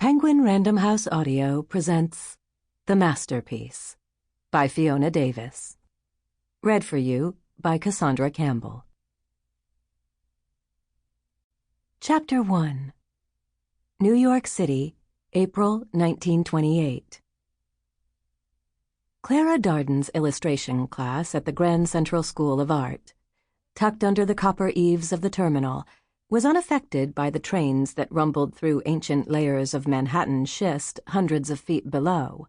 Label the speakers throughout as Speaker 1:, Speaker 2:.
Speaker 1: Penguin Random House Audio presents The Masterpiece by Fiona Davis. Read for you by Cassandra Campbell. Chapter 1. New York City, April 1928. Clara Darden's illustration class at the Grand Central School of Art, tucked under the copper eaves of the terminal, was unaffected by the trains that rumbled through ancient layers of Manhattan schist hundreds of feet below.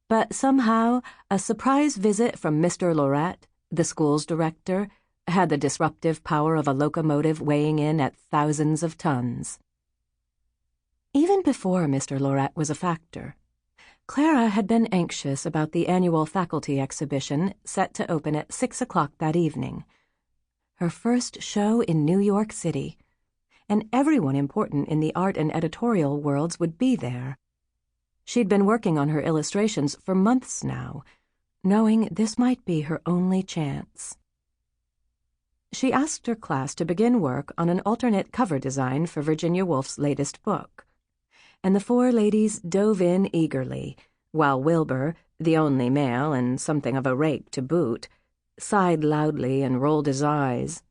Speaker 1: But somehow, a surprise visit from Mr. Loret, the school's director, had the disruptive power of a locomotive weighing in at thousands of tons. Even before Mr. Loret was a factor, Clara had been anxious about the annual faculty exhibition set to open at 6 o'clock that evening. Her first show in New York City, and everyone important in the art and editorial worlds would be there. She'd been working on her illustrations for months now, knowing this might be her only chance. She asked her class to begin work on an alternate cover design for Virginia Woolf's latest book, and the four ladies dove in eagerly, while Wilbur, the only male and something of a rake to boot, sighed loudly and rolled his eyes.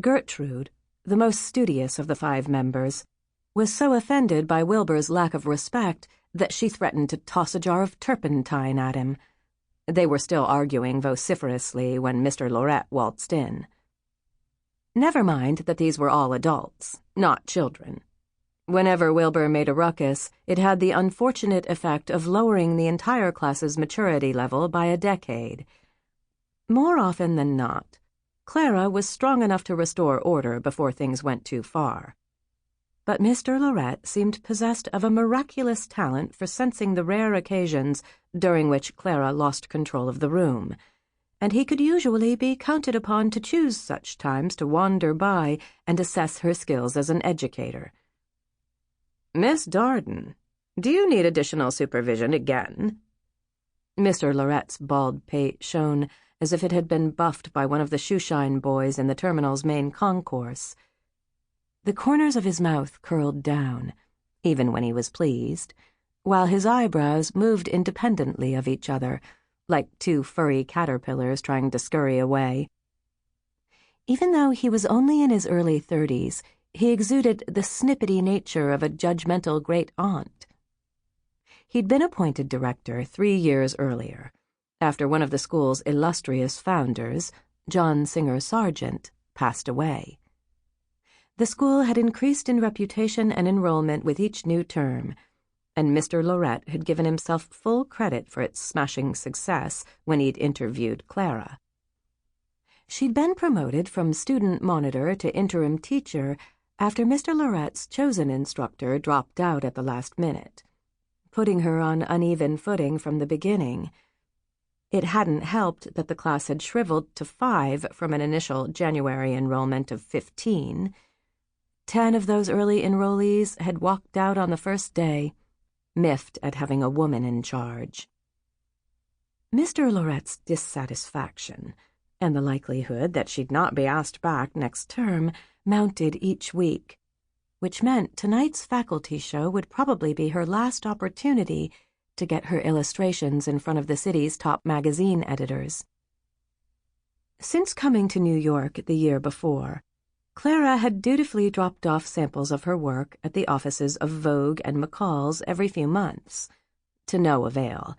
Speaker 1: Gertrude, the most studious of the five members, was so offended by Wilbur's lack of respect that she threatened to toss a jar of turpentine at him. They were still arguing vociferously when Mr. Loret waltzed in. Never mind that these were all adults, not children. Whenever Wilbur made a ruckus, it had the unfortunate effect of lowering the entire class's maturity level by a decade. More often than not, Clara was strong enough to restore order before things went too far. But Mr. Loret seemed possessed of a miraculous talent for sensing the rare occasions during which Clara lost control of the room, and he could usually be counted upon to choose such times to wander by and assess her skills as an educator. "Miss Darden, do you need additional supervision again?" Mr. Loret's bald pate shone as if it had been buffed by one of the shoeshine boys in the terminal's main concourse. The corners of his mouth curled down, even when he was pleased, while his eyebrows moved independently of each other, like two furry caterpillars trying to scurry away. Even though he was only in his early 30s, he exuded the snippety nature of a judgmental great-aunt. He'd been appointed director 3 years earlier, after one of the school's illustrious founders, John Singer Sargent, passed away. The school had increased in reputation and enrollment with each new term, and Mr. Loret had given himself full credit for its smashing success when he'd interviewed Clara. She'd been promoted from student monitor to interim teacher after Mr. Loret's chosen instructor dropped out at the last minute, putting her on uneven footing from the beginning. It hadn't helped that the class had shriveled to 5 from an initial January enrollment of 15. 10 of those early enrollees had walked out on the first day, miffed at having a woman in charge. Mr. Loret's dissatisfaction, and the likelihood that she'd not be asked back next term, mounted each week, which meant tonight's faculty show would probably be her last opportunity to get her illustrations in front of the city's top magazine editors. Since coming to New York the year before, Clara had dutifully dropped off samples of her work at the offices of Vogue and McCall's every few months, to no avail.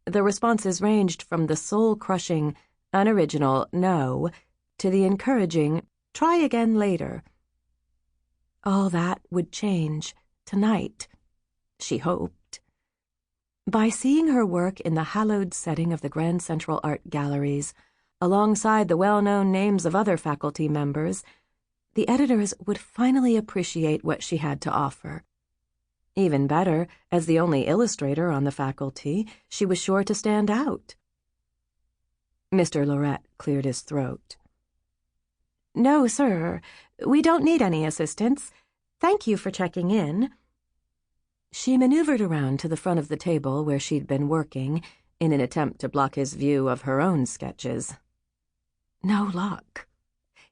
Speaker 1: The responses ranged from the soul-crushing, unoriginal no to the encouraging try again later. All that would change tonight, she hoped. By seeing her work in the hallowed setting of the Grand Central Art Galleries, alongside the well-known names of other faculty members, the editors would finally appreciate what she had to offer. Even better, as the only illustrator on the faculty, she was sure to stand out. Mr. Loret cleared his throat. "No, sir, we don't need any assistance. Thank you for checking in." She maneuvered around to the front of the table where she'd been working in an attempt to block his view of her own sketches. No luck.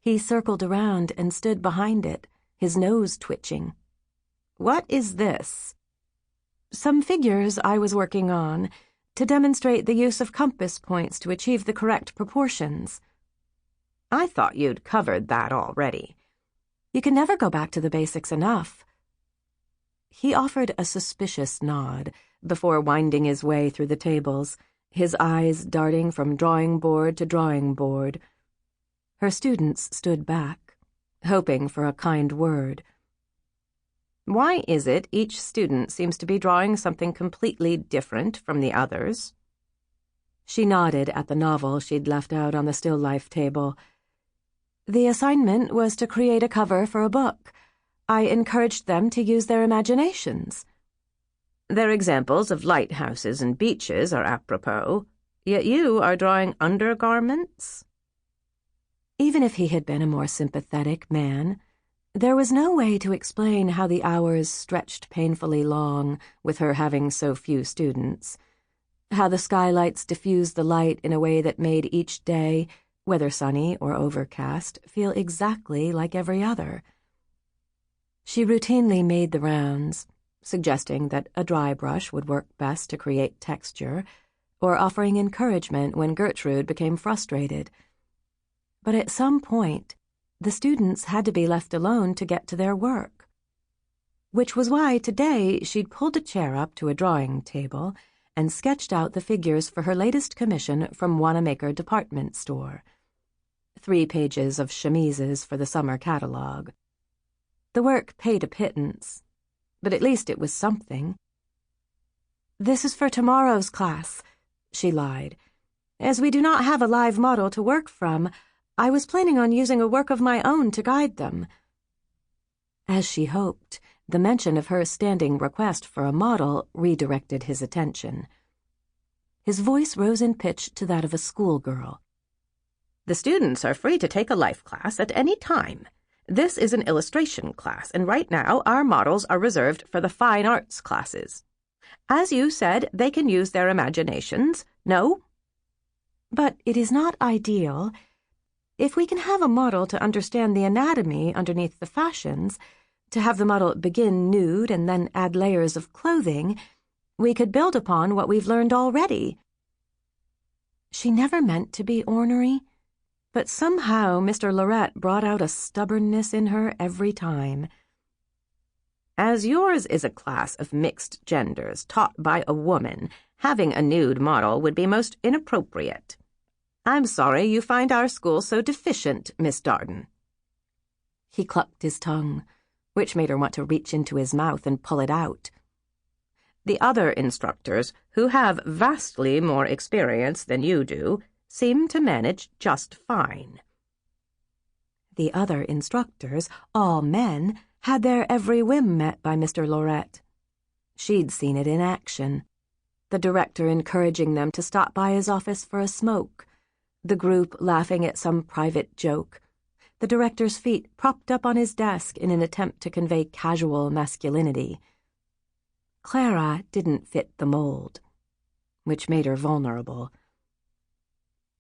Speaker 1: He circled around and stood behind it, his nose twitching. What is this?" "Some figures I was working on, to demonstrate the use of compass points to achieve the correct proportions." "I thought you'd covered that already." "You can never go back to the basics enough." He offered a suspicious nod before winding his way through the tables, his eyes darting from drawing board to drawing board. Her students stood back, hoping for a kind word. "Why is it each student seems to be drawing something completely different from the others?" She nodded at the novel she'd left out on the still life table. "The assignment was to create a cover for a book. I encouraged them to use their imaginations." "Their examples of lighthouses and beaches are apropos, yet you are drawing undergarments?" Even if he had been a more sympathetic man, there was no way to explain how the hours stretched painfully long with her having so few students, how the skylights diffused the light in a way that made each day, whether sunny or overcast, feel exactly like every other. She routinely made the rounds, suggesting that a dry brush would work best to create texture, or offering encouragement when Gertrude became frustrated. But at some point, the students had to be left alone to get to their work. Which was why today she'd pulled a chair up to a drawing table and sketched out the figures for her latest commission from Wanamaker department store. 3 pages of chemises for the summer catalog. The work paid a pittance, but at least it was something. "This is for tomorrow's class," she lied. "As we do not have a live model to work from, I was planning on using a work of my own to guide them." As she hoped, the mention of her standing request for a model redirected his attention. His voice rose in pitch to that of a schoolgirl. "The students are free to take a life class at any time. This is an illustration class, and right now our models are reserved for the fine arts classes. As you said, they can use their imaginations, no?" "But it is not ideal. If we can have a model to understand the anatomy underneath the fashions, to have the model begin nude and then add layers of clothing, we could build upon what we've learned already." She never meant to be ornery, but somehow Mr. Lorette brought out a stubbornness in her every time. "As yours is a class of mixed genders taught by a woman, having a nude model would be most inappropriate. I'm sorry you find our school so deficient, Miss Darden." He clucked his tongue, which made her want to reach into his mouth and pull it out. "The other instructors, who have vastly more experience than you do, seem to manage just fine." The other instructors, all men, had their every whim met by Mr. Lorette. She'd seen it in action. The director encouraging them to stop by his office for a smoke, the group laughing at some private joke, the director's feet propped up on his desk in an attempt to convey casual masculinity. Clara didn't fit the mold, which made her vulnerable.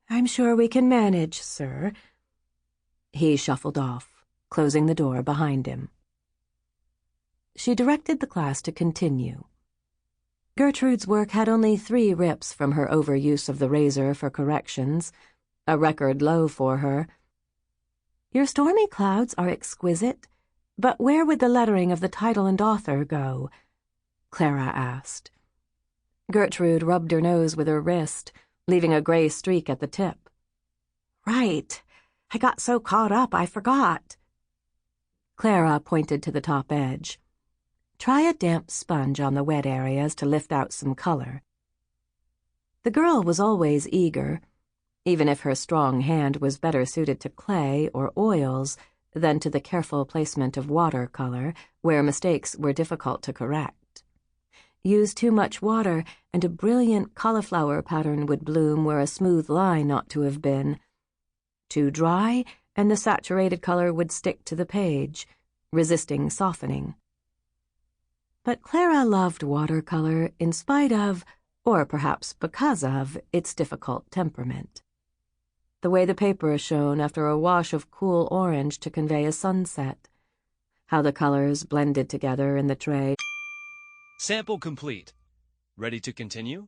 Speaker 1: "I'm sure we can manage, sir." He shuffled off, closing the door behind him. She directed the class to continue. Gertrude's work had only 3 rips from her overuse of the razor for corrections, a record low for her. "Your stormy clouds are exquisite, but where would the lettering of the title and author go?" Clara asked. Gertrude rubbed her nose with her wrist, leaving a gray streak at the tip. "Right. I got so caught up I forgot." Clara pointed to the top edge. "Try a damp sponge on the wet areas to lift out some color." The girl was always eager, even if her strong hand was better suited to clay or oils than to the careful placement of watercolor, where mistakes were difficult to correct. Use too much water, and a brilliant cauliflower pattern would bloom where a smooth line ought to have been. Too dry, and the saturated color would stick to the page, resisting softening. But Clara loved watercolor in spite of, or perhaps because of, its difficult temperament. The way the paper shone after a wash of cool orange to convey a sunset, how the colors blended together in the tray.
Speaker 2: Sample complete. Ready to continue?